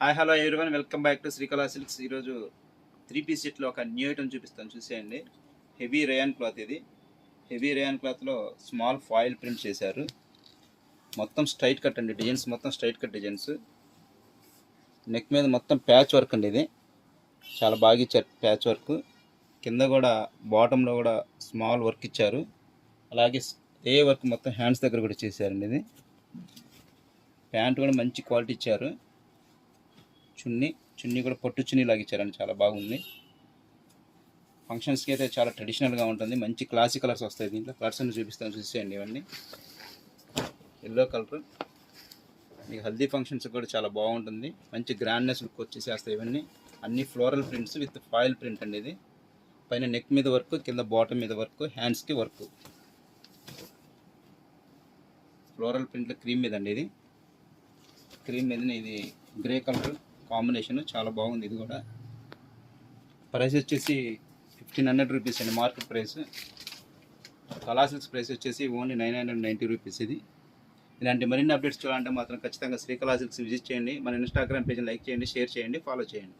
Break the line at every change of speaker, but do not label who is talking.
Hi hello everyone, welcome back to Srikala silks. ఈరోజు 3 piece సెట్లో ఒక న్యూ ఐటమ్ చూపిస్తాను, చూసేయండి. హెవీ రేయాన్ క్లాత్ ఇది. హెవీ రేయాన్ క్లాత్లో స్మాల్ ఫాయిల్ ప్రింట్ చేశారు. మొత్తం స్ట్రైట్ కట్ అండి, డిజైన్స్ మొత్తం స్ట్రైట్ కట్ డిజైన్స్. నెక్ మీద మొత్తం ప్యాచ్ వర్క్ అండి, ఇది చాలా బాగా ఇచ్చారు ప్యాచ్ వర్క్. కింద కూడా బాటంలో కూడా స్మాల్ వర్క్ ఇచ్చారు. అలాగే ఏ వర్క్ మొత్తం హ్యాండ్స్ దగ్గర కూడా చేశారండి. ఇది ప్యాంట్ కూడా మంచి క్వాలిటీ ఇచ్చారు. చున్నీ కూడా పట్టు చున్నీ లాగా ఇచ్చారండి, చాలా బాగుంది. ఫంక్షన్స్కి అయితే చాలా ట్రెడిషనల్గా ఉంటుంది. మంచి క్లాసిక్ కలర్స్ వస్తాయి దీంట్లో. కలర్స్ అన్ని చూపిస్తాను, చూసేయండి. ఇవన్నీ ఎల్లో కలర్, మీకు హల్దీ ఫంక్షన్స్ కూడా చాలా బాగుంటుంది. మంచి గ్రాండ్నెస్ లుక్ వచ్చేసేస్తాయి ఇవన్నీ. అన్ని floral prints with foil print అండి. ఇది పైన నెక్ మీద వర్క్, కింద బాటమ్ మీద వర్క్, హ్యాండ్స్కి వర్క్. ఫ్లోరల్ ప్రింట్లో క్రీమ్ మీద అండి, ఇది క్రీమ్ మీద ఇది గ్రే కలర్ కాంబినేషన్ చాలా బాగుంది. ఇది కూడా ప్రైస్ వచ్చేసి 1500 రూపీస్ అండి, మార్కెట్ ప్రైస్. కళా సిల్క్స్ ప్రైస్ వచ్చేసి ఓన్లీ 990 రూపీస్. ఇది ఇలాంటి మరిన్ని అప్డేట్స్ చూడాలంటే మాత్రం ఖచ్చితంగా శ్రీకళా సిల్క్స్ విజిట్ చేయండి. మన ఇన్స్టాగ్రామ్ పేజ్ని లైక్ చేయండి, షేర్ చేయండి, ఫాలో చేయండి.